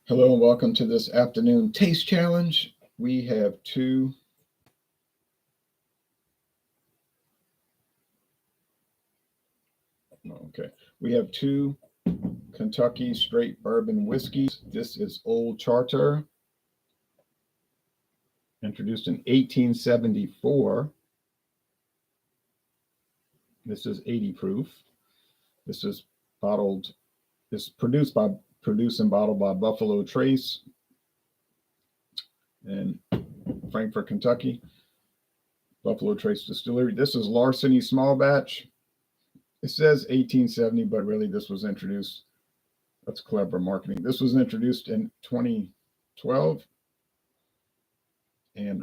Hello and welcome to this afternoon taste challenge. We have two okay. We have two Kentucky straight bourbon whiskeys. This is Old Charter, introduced in 1874. This is 80 proof. This is bottled, this produced and bottled by Buffalo Trace in Frankfort, Kentucky. Buffalo Trace Distillery. This is Larceny Small Batch. It says 1870, but really this was introduced. That's clever marketing. This was introduced in 2012, and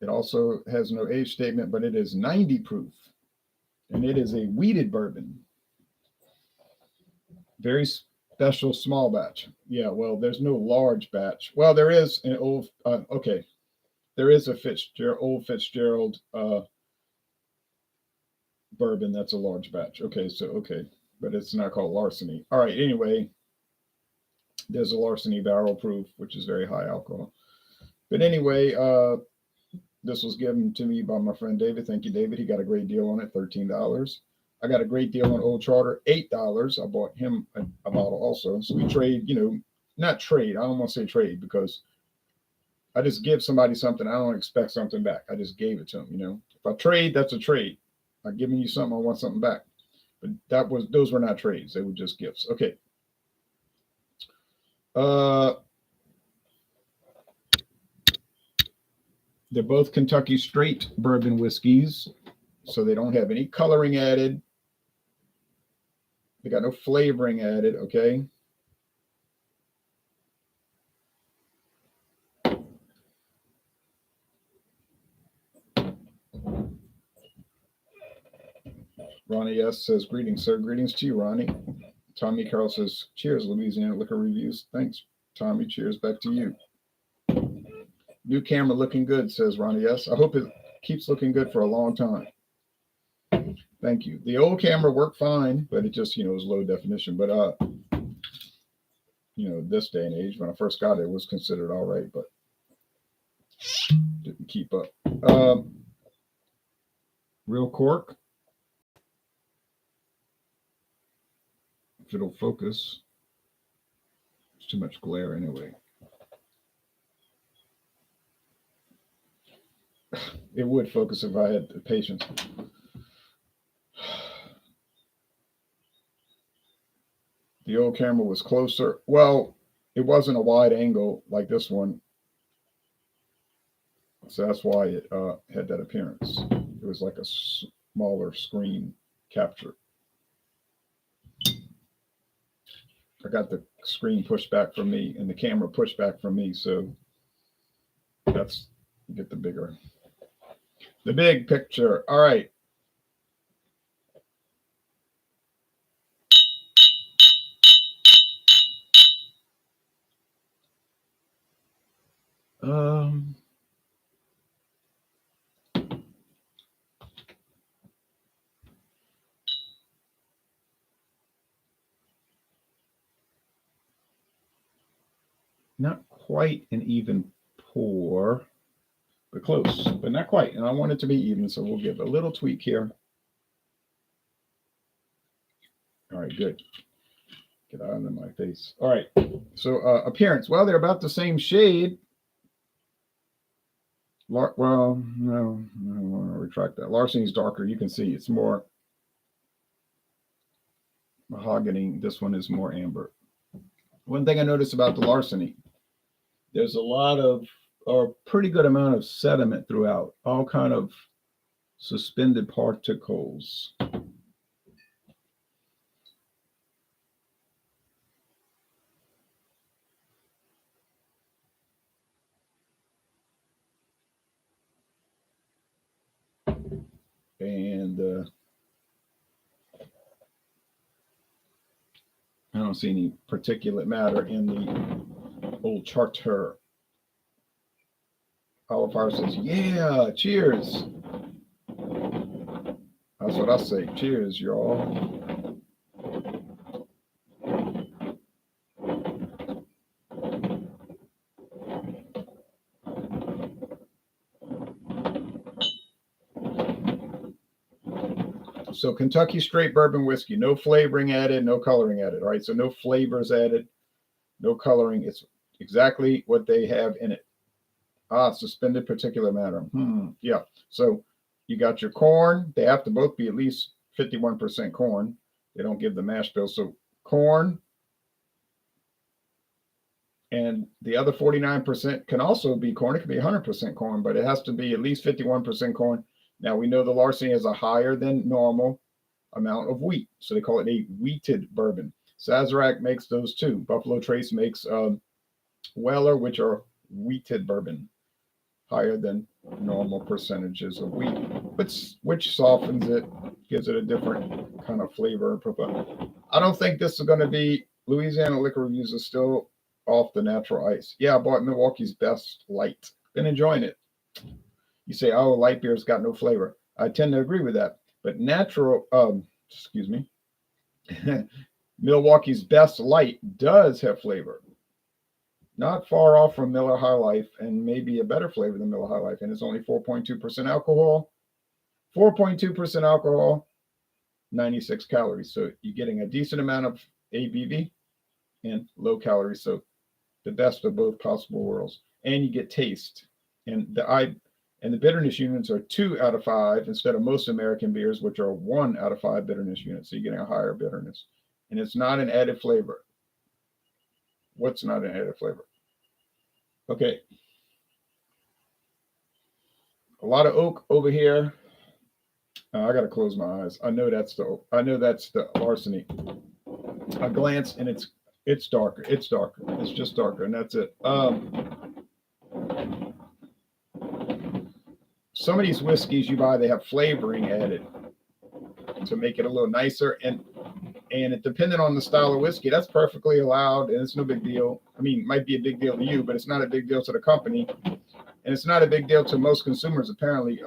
it also has no age statement, but it is 90 proof, and it is a wheated bourbon. Very special small batch. Yeah, well, there's no large batch. Well, there is an old. Okay, there is a old Fitzgerald bourbon that's a large batch. Okay, but it's not called Larceny. All right. Anyway, there's a Larceny barrel proof, which is very high alcohol. But anyway, this was given to me by my friend David. Thank you, David. He got a great deal on it, $13. I got a great deal on Old Charter, $8. I bought him a bottle also. So we trade, not trade. I don't want to say trade because I just give somebody something. I don't expect something back. I just gave it to them, If I trade, that's a trade. I'm giving you something, I want something back. But those were not trades. They were just gifts. Okay. They're both Kentucky straight bourbon whiskeys, so they don't have any coloring added. They got no flavoring added, okay? Ronnie S. says, greetings, sir. Greetings to you, Ronnie. Tommy Carroll says, cheers, Louisiana Liquor Reviews. Thanks, Tommy. Cheers back to you. New camera looking good, says Ronnie S. I hope it keeps looking good for a long time. Thank you. The old camera worked fine, but it just, was low definition. But, this day and age, when I first got it, it was considered all right, but didn't keep up. Real cork. If it'll focus. It's too much glare anyway. It would focus if I had the patience. The old camera was closer. Well, it wasn't a wide angle like this one. So that's why it had that appearance. It was like a smaller screen capture. I got the screen pushed back from me and the camera pushed back from me. So that's, get the big picture. All right. Not quite an even pour, but close, but not quite. And I want it to be even, so we'll give a little tweak here. All right, good. Get out of my face. All right. So appearance. Well, they're about the same shade. Well, no, I want to retract that. Larceny's darker. You can see it's more mahogany. This one is more amber. One thing I noticed about the Larceny, there's a lot of, or a pretty good amount of sediment throughout, all kind of suspended particles. And I don't see any particulate matter in the Old Charter. Olive Fire says, yeah, cheers. That's what I say. Cheers, y'all. So Kentucky straight bourbon whiskey, no flavoring added, no coloring added. All right, so no flavors added, no coloring. It's exactly what they have in it. Suspended particulate matter. Yeah. So you got your corn. They have to both be at least 51% corn. They don't give the mash bill. So corn, and the other 49% can also be corn. It can be 100% corn, but it has to be at least 51% corn. Now we know the Larceny has a higher than normal amount of wheat, so they call it a wheated bourbon. Sazerac makes those too. Buffalo Trace makes Weller, which are wheated bourbon, higher than normal percentages of wheat, which softens it, gives it a different kind of flavor and profile. I don't think this is going to be Louisiana Liquor Reviews is still off the natural ice. Yeah, I bought Milwaukee's Best Light. Been enjoying it. You say, oh, light beer's got no flavor. I tend to agree with that. But natural, excuse me, Milwaukee's Best Light does have flavor. Not far off from Miller High Life, and maybe a better flavor than Miller High Life. And it's only 4.2% alcohol. 4.2% alcohol, 96 calories. So you're getting a decent amount of ABV and low calories. So the best of both possible worlds. And you get taste. And the bitterness units are 2 out of 5 instead of most American beers, which are 1 out of 5 bitterness units. So you're getting a higher bitterness. And it's not an added flavor. What's not an added flavor? Okay. A lot of oak over here. I gotta close my eyes. I know that's the Larceny. I glance and it's darker. It's darker. It's just darker, and that's it. Some of these whiskeys you buy, they have flavoring added to make it a little nicer, and it depending on the style of whiskey, that's perfectly allowed, and it's no big deal. I mean, it might be a big deal to you, but it's not a big deal to the company, and it's not a big deal to most consumers apparently.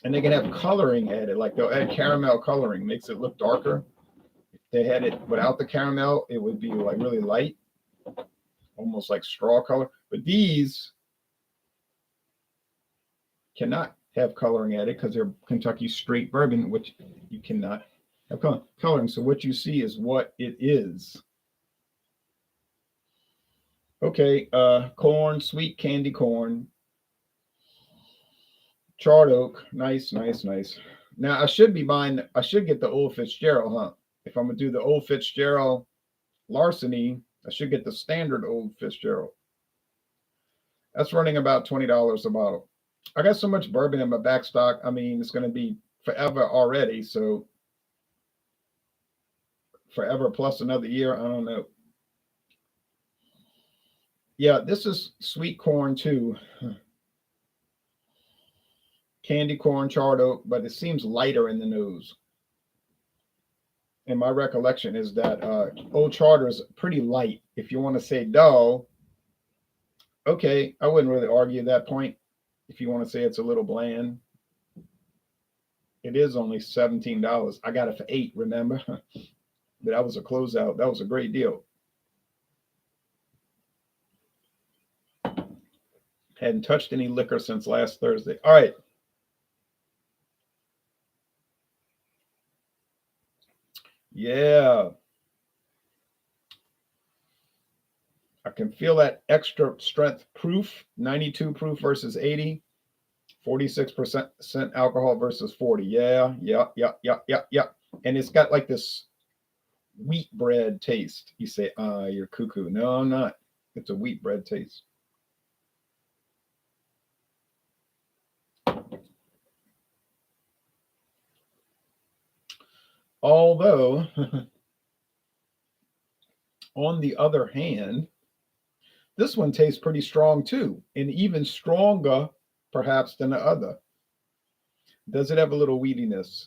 And they can have coloring added, like they'll add caramel coloring, makes it look darker. If they had it without the caramel, it would be like really light, almost like straw color. But these cannot have coloring added because they're Kentucky straight bourbon, which you cannot have coloring. So what you see is what it is. Okay, corn, sweet candy corn, charred oak, nice. Now I should get the Old Fitzgerald, huh? If I'm gonna do the Old Fitzgerald Larceny, I should get the standard Old Fitzgerald. That's running about $20 a bottle. I got so much bourbon in my backstock. I mean, it's gonna be forever already. So forever plus another year. I don't know. Yeah, this is sweet corn too. Candy corn, charred oak, but it seems lighter in the nose. And my recollection is that Old Charter is pretty light. If you want to say dull, okay, I wouldn't really argue that point. If you want to say it's a little bland, it is only $17. I got it for $8, remember? But that was a closeout. That was a great deal. Hadn't touched any liquor since last Thursday. All right. Yeah. I can feel that extra strength proof, 92 proof versus 80, 46% alcohol versus 40. Yeah. And it's got like this wheat bread taste. You say, you're cuckoo. No, I'm not. It's a wheat bread taste. Although, on the other hand, this one tastes pretty strong too, and even stronger perhaps than the other. Does it have a little wheatiness?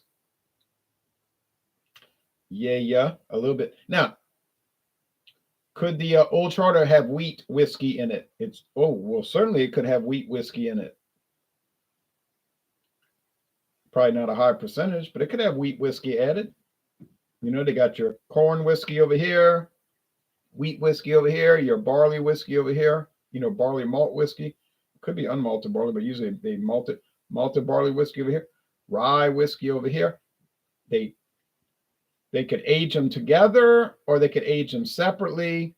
Yeah, a little bit. Now, could the Old Charter have wheat whiskey in it? Well, certainly it could have wheat whiskey in it. Probably not a high percentage, but it could have wheat whiskey added. They got your corn whiskey over here, wheat whiskey over here, your barley whiskey over here, barley malt whiskey. It could be unmalted barley, but usually they malted barley whiskey over here, rye whiskey over here. They could age them together or they could age them separately.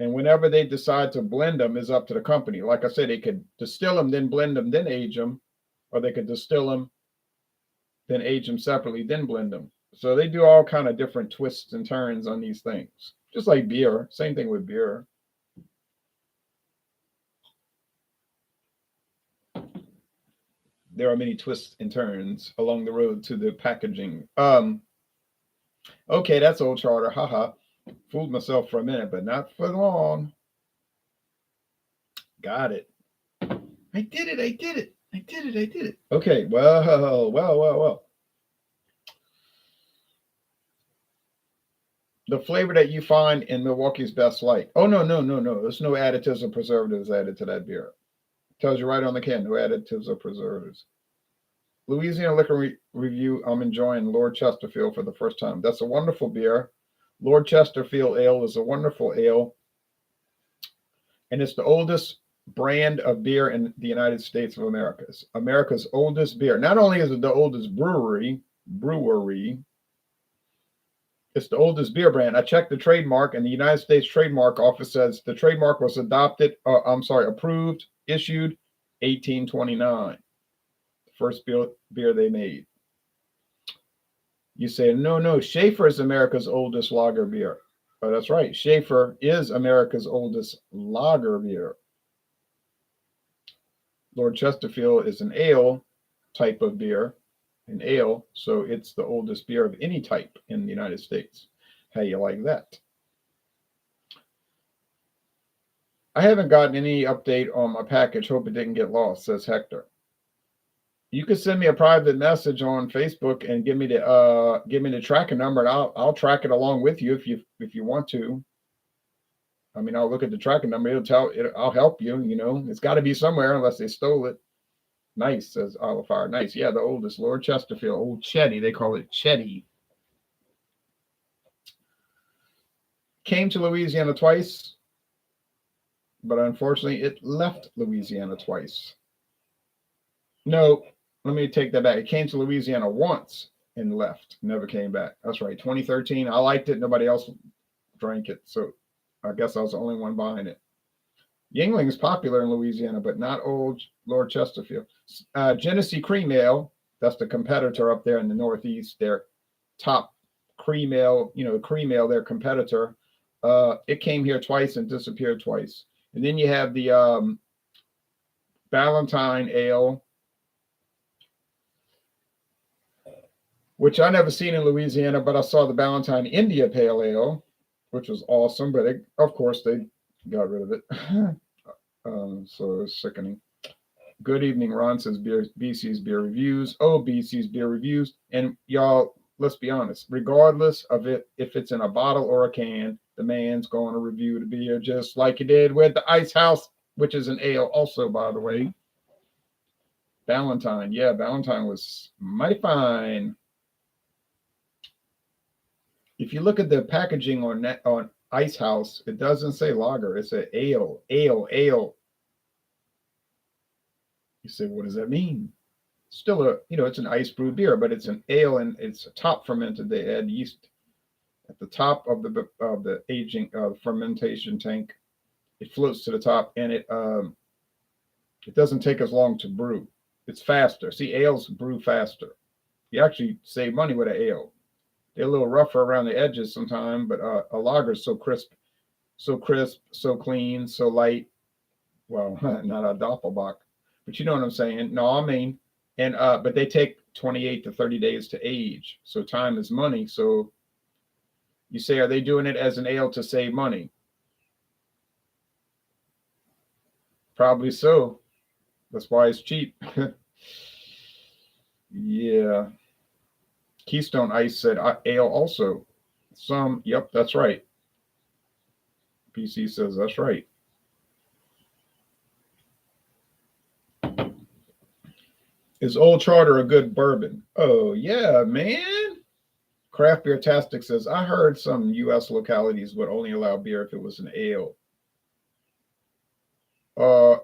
And whenever they decide to blend them is up to the company. Like I said, they could distill them, then blend them, then age them, or they could distill them, then age them separately, then blend them. So they do all kind of different twists and turns on these things. Just like beer, same thing with beer. There are many twists and turns along the road to the packaging. Okay, that's old charter. Haha. Fooled myself for a minute, but not for long. Got it. I did it. Okay, well. The flavor that you find in Milwaukee's Best Light. Oh, no. There's no additives or preservatives added to that beer. Tells you right on the can, no additives or preservatives. Louisiana Liquor Review, I'm enjoying Lord Chesterfield for the first time. That's a wonderful beer. Lord Chesterfield Ale is a wonderful ale. And it's the oldest brand of beer in the United States of America. It's America's oldest beer. Not only is it the oldest brewery, it's the oldest beer brand. I checked the trademark, and the United States Trademark Office says the trademark was approved, issued 1829. The first beer they made. You say, no, Schaefer is America's oldest lager beer. Oh, that's right. Schaefer is America's oldest lager beer. Lord Chesterfield is an ale type of beer, an ale, so it's the oldest beer of any type in the United States. How you like that? I haven't gotten any update on my package. Hope it didn't get lost, says Hector. You can send me a private message on Facebook and give me the tracking number, and I'll track it along with you if you want to. I mean, I'll look at the tracking number. I'll help you. It's got to be somewhere unless they stole it. Nice, says Olifire. Nice, yeah, the oldest, Lord Chesterfield, old Chetty. They call it Chetty. Came to Louisiana twice, but unfortunately, it left Louisiana twice. No. Let me take that back. It came to Louisiana once and left. Never came back. That's right. 2013. I liked it. Nobody else drank it. So I guess I was the only one buying it. Yingling is popular in Louisiana, but not old Lord Chesterfield. Genesee Cream Ale, that's the competitor up there in the Northeast. Their top cream ale, cream ale, their competitor. It came here twice and disappeared twice. And then you have the Ballantine Ale, which I never seen in Louisiana, but I saw the Ballantine India Pale Ale, which was awesome, but of course they got rid of it. So it's sickening. Good evening, Ron, says BC's Beer Reviews. Oh, BC's Beer Reviews. And y'all, let's be honest, regardless of it, if it's in a bottle or a can, the man's going to review the beer just like he did with the Ice House, which is an ale also, by the way. Ballantine. Yeah, Ballantine was mighty fine. If you look at the packaging on Ice House, it doesn't say lager. It's an ale. You say, what does that mean? Still it's an ice brewed beer, but it's an ale and it's top fermented. They add yeast at the top of the aging fermentation tank. It floats to the top, and it doesn't take as long to brew. It's faster. See, ales brew faster. You actually save money with an ale. They're a little rougher around the edges sometimes, but a lager is so crisp, so clean, so light. Well, not a Doppelbock, but you know what I'm saying. No, I mean, and but they take 28 to 30 days to age, so time is money. So you say, are they doing it as an ale to save money? Probably so. That's why it's cheap. Yeah. Keystone Ice said ale also. Some, yep, that's right. PC says that's right. Is Old Charter a good bourbon? Oh yeah, man. Craft Beer Tastic says, I heard some U.S. localities would only allow beer if it was an ale.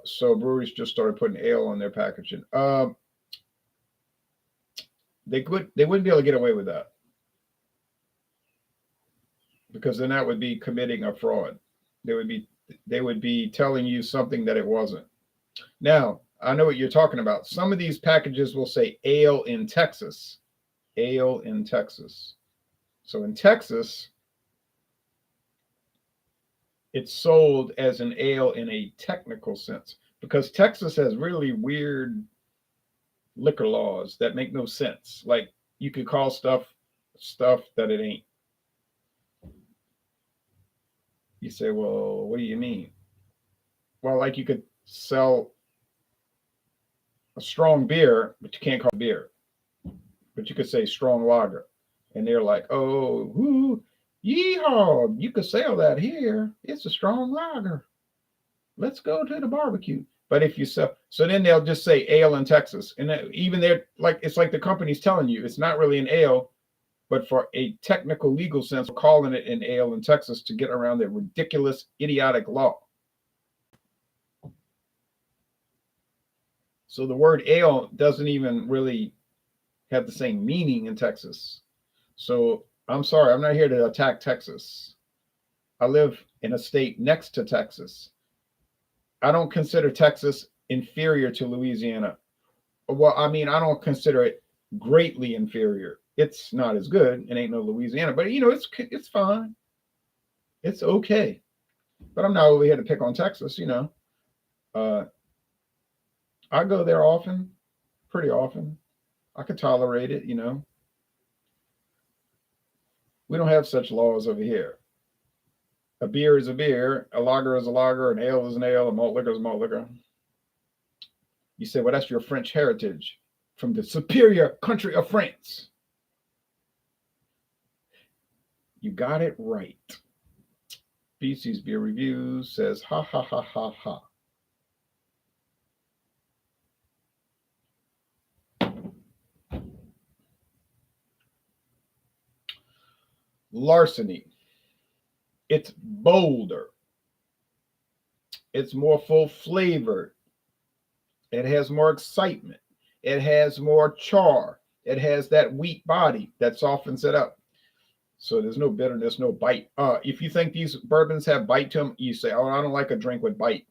So breweries just started putting ale on their packaging. They wouldn't be able to get away with that because then that would be committing a fraud. They would be they would be telling you something that it wasn't. Now, I know what you're talking about. Some of these packages will say ale in Texas. Ale in Texas. So in Texas, it's sold as an ale in a technical sense because Texas has really weird liquor laws that make no sense. Like you could call stuff that it ain't. You say, well, what do you mean? Well, like you could sell a strong beer, but you can't call it beer. But you could say strong lager. And they're like, oh, whoo, yeehaw, you could sell that here. It's a strong lager. Let's go to the barbecue. But if you sell, so then they'll just say ale in Texas. And even they're like, it's like the company's telling you it's not really an ale, but for a technical legal sense, calling it an ale in Texas to get around their ridiculous, idiotic law. So the word ale doesn't even really have the same meaning in Texas. So I'm sorry, I'm not here to attack Texas. I live in a state next to Texas. I don't consider Texas inferior to Louisiana. Well, I mean, I don't consider it greatly inferior. It's not as good. It ain't no Louisiana, but it's fine. It's okay. But I'm not over here to pick on Texas. Uh, I go there often, pretty often. I could tolerate it. We don't have such laws over here. A beer is a beer, a lager is a lager, an ale is an ale, a malt liquor is a malt liquor. You say, well, that's your French heritage from the superior country of France. You got it right. BC's Beer Reviews says, ha, ha, ha, ha, ha. Larceny. It's bolder. It's more full flavored. It has more excitement. It has more char. It has that wheat body that softens it up. So there's no bitterness, no bite. If you think these bourbons have bite to them, you say, oh, I don't like a drink with bite.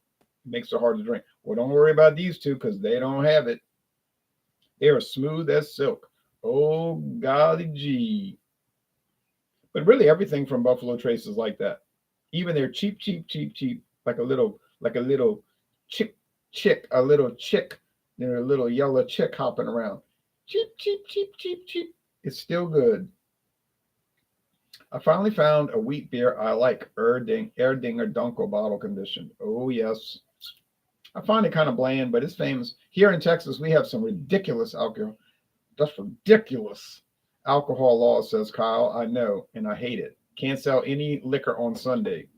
It makes it hard to drink. Well, don't worry about these two because they don't have it. They are smooth as silk. Oh, golly gee. But really everything from Buffalo Trace is like that. Even their cheap, cheap, cheap, cheap, like a little chick, a little chick, a little yellow chick hopping around. Cheap, cheap, cheap, cheap, cheap. It's still good. I finally found a wheat beer I like, Erdinger Dunkel bottle conditioned. Oh, yes. I find it kind of bland, but it's famous. Here in Texas, we have some ridiculous alcohol. That's ridiculous alcohol law, says Kyle. I know, and I hate it. Can't sell any liquor on Sunday.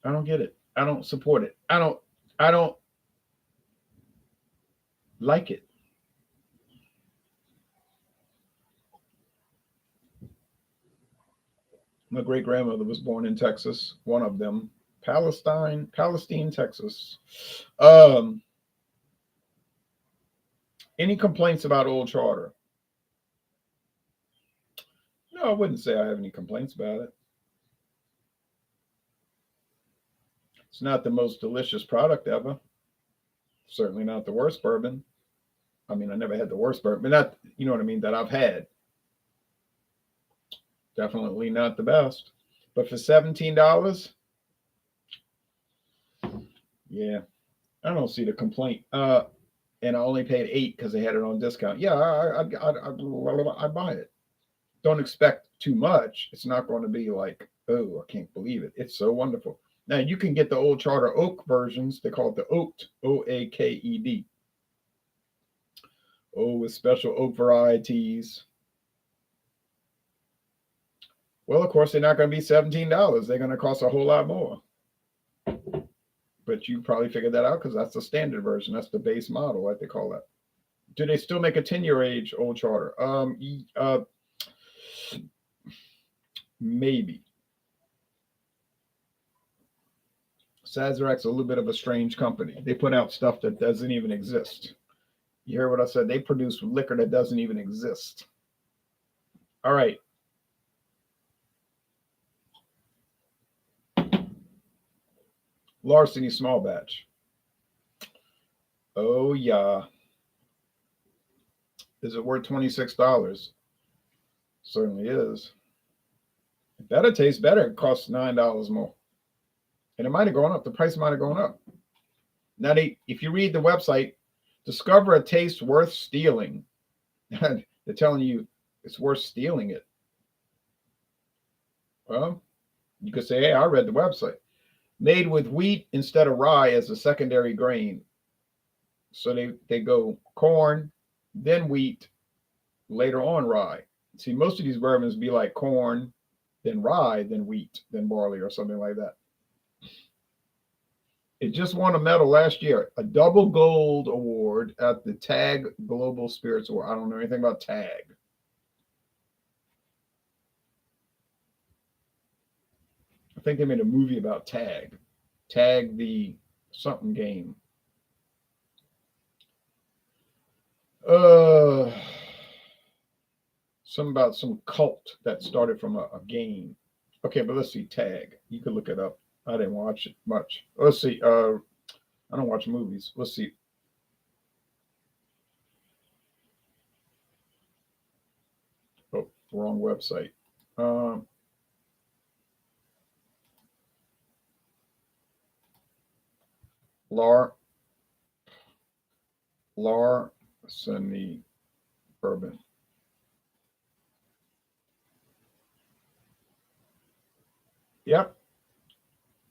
I don't get it. I don't support it. I don't like it. My great grandmother was born in Texas, one of them, Palestine, Texas. Um, any complaints about Old Charter? No, I wouldn't say I have any complaints about it. It's not the most delicious product ever. Certainly not the worst bourbon. I mean, I never had the worst bourbon, but not, you know what I mean, that I've had. Definitely not the best. But for $17, yeah, I don't see the complaint. And I only paid 8 because they had it on discount. Yeah, I buy it. Don't expect too much. It's not going to be like, oh, I can't believe it. It's so wonderful. Now you can get the Old Charter Oak versions. They call it the Oaked, Oaked. Oh, with special oak varieties. Well, of course, they're not going to be $17. They're going to cost a whole lot more. but you probably figured that out because that's the standard version. That's the base model, like they call that. Do they still make a 10-year age Old Charter? Maybe. Sazerac's a little bit of a strange company. They put out stuff that doesn't even exist. You hear what I said? They produce liquor that doesn't even exist. All right. Larceny Small Batch. Oh, yeah. Is it worth $26? Certainly is. It better taste better. It costs $9 more. And it might have gone up. The price might have gone up. Now, if you read the website, discover a taste worth stealing. They're telling you it's worth stealing it. Well, you could say, hey, I read the website. Made with wheat instead of rye as a secondary grain. So they go corn, then wheat, later on rye. See, most of these bourbons be like corn, then rye, then wheat, then barley, or something like that. It just won a medal last year, a double gold award at the TAG Global Spirits Award. I don't know anything about TAG. I think they made a movie about TAG. TAG the something game. Some about some cult that started from a game. Okay, but let's see. TAG. You could look it up. I didn't watch it much. Let's see. I don't watch movies. Let's see. Oh, wrong website. Larceny bourbon. Yep.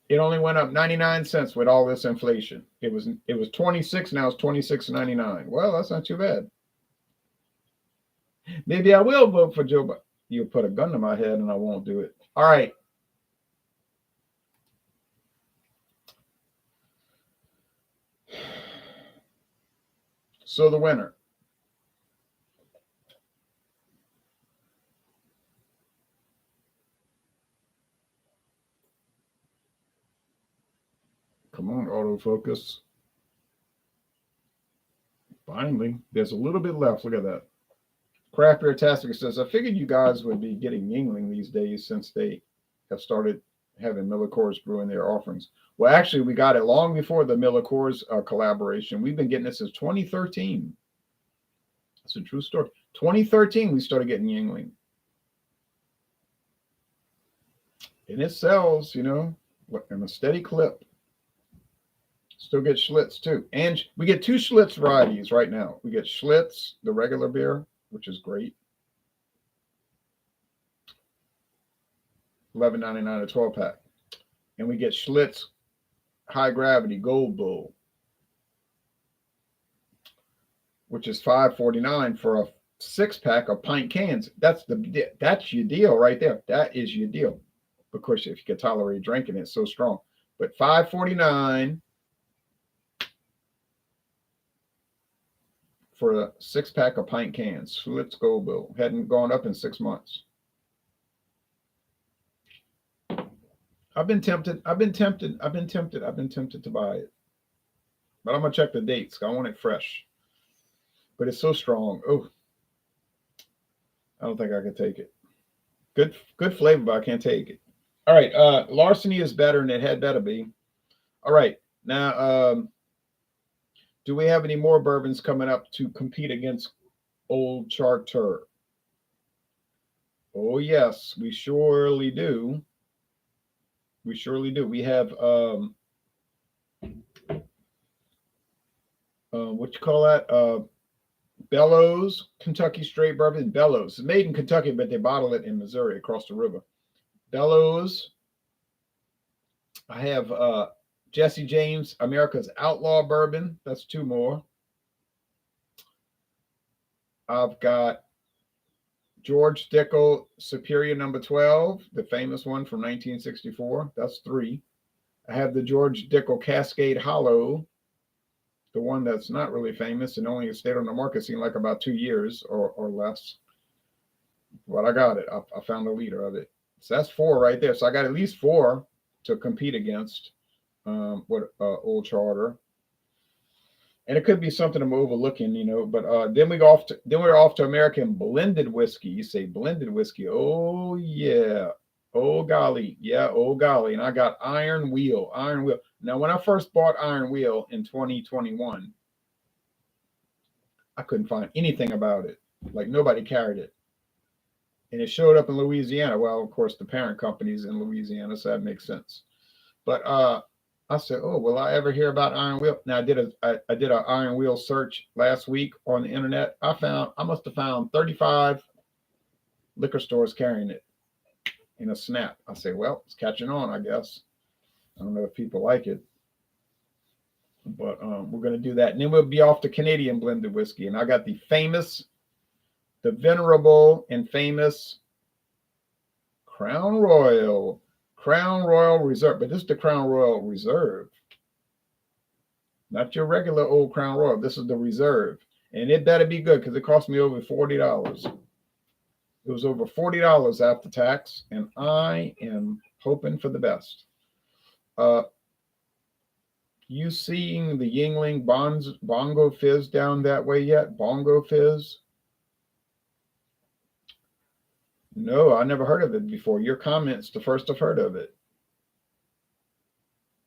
It only went up 99 cents with all this inflation. It was 26, now it's 26.99. Well, that's not too bad. Maybe I will vote for Joe Biden. You'll put a gun to my head and I won't do it. All right. So the winner. Come on, autofocus. Finally, there's a little bit left. Look at that. Craft Beer Tastic says, I figured you guys would be getting Yingling these days since they have started having Miller Coors Brew in their offerings. Well, actually, we got it long before the Miller Coors collaboration. We've been getting it since 2013. It's a true story. 2013, we started getting Yingling. And it sells, in a steady clip. Still get Schlitz too. And we get 2 Schlitz varieties right now. We get Schlitz, the regular beer, which is great. $11.99 a 12-pack. And we get Schlitz High Gravity Gold Bull, which is $5.49 for a 6-pack of pint cans. That's your deal right there. That is your deal. Of course, if you can tolerate drinking it, it's so strong. But $5.49 for a 6-pack of pint cans. Schlitz Gold Bull. Hadn't gone up in 6 months. I've been tempted to buy it. But I'm going to check the dates. I want it fresh. But it's so strong. Oh, I don't think I can take it. Good flavor, but I can't take it. All right. Larceny is better, and it had better be. All right. Now, do we have any more bourbons coming up to compete against Old Charter? Oh, yes, we surely do. We surely do. We have, what you call that? Bellows, Kentucky Straight Bourbon. Bellows. It's made in Kentucky, but they bottle it in Missouri across the river. Bellows. I have Jesse James, America's Outlaw Bourbon. That's 2 more. I've got George Dickel Superior Number 12, the famous one from 1964. That's 3. I have the George Dickel Cascade Hollow, the one that's not really famous and only stayed on the market seemed like about 2 years or less. But I got it. I found a liter of it. So that's 4 right there. So I got at least 4 to compete against with Old Charter. And it could be something I'm overlooking, But then we're off to American blended whiskey. You say blended whiskey? Oh yeah, oh golly, yeah, oh golly. And I got Iron Wheel, Iron Wheel. Now, when I first bought Iron Wheel in 2021, I couldn't find anything about it. Like nobody carried it, and it showed up in Louisiana. Well, of course, the parent company's in Louisiana, so that makes sense. But I said, "Oh, will I ever hear about Iron Wheel?" Now I did an Iron Wheel search last week on the internet. I must have found 35 liquor stores carrying it in a snap. I say, "Well, it's catching on, I guess." I don't know if people like it, but we're gonna do that, and then we'll be off to Canadian blended whiskey. And I got the venerable and famous Crown Royal Reserve, but this is the Crown Royal Reserve, not your regular old Crown Royal. This is the Reserve, and it better be good because it cost me over $40. It was over $40 after tax, and I am hoping for the best. You seeing the Yingling Bongo Fizz down that way yet? Bongo Fizz? No, I never heard of it before. Your comments, the first I've heard of it.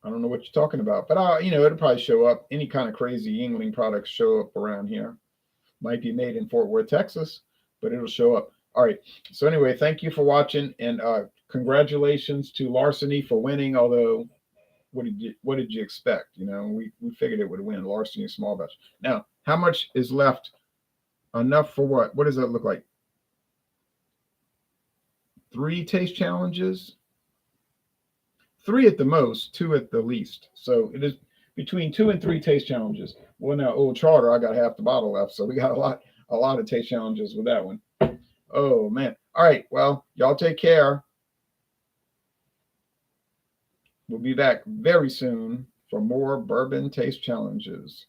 I don't know what you're talking about, but it'll probably show up. Any kind of crazy Yingling products show up around here. Might be made in Fort Worth, Texas, but it'll show up. All right. So anyway, thank you for watching, and congratulations to Larceny for winning. Although, what did you expect? We figured it would win. Larceny Small Batch. Now, how much is left? Enough for what? What does that look like? 3 taste challenges? 3 at the most, 2 at the least. So it is between 2 and 3 taste challenges. Well, now Old Charter, I got half the bottle left, so we got a lot of taste challenges with that one. Oh man! All right, well, y'all take care. We'll be back very soon for more bourbon taste challenges.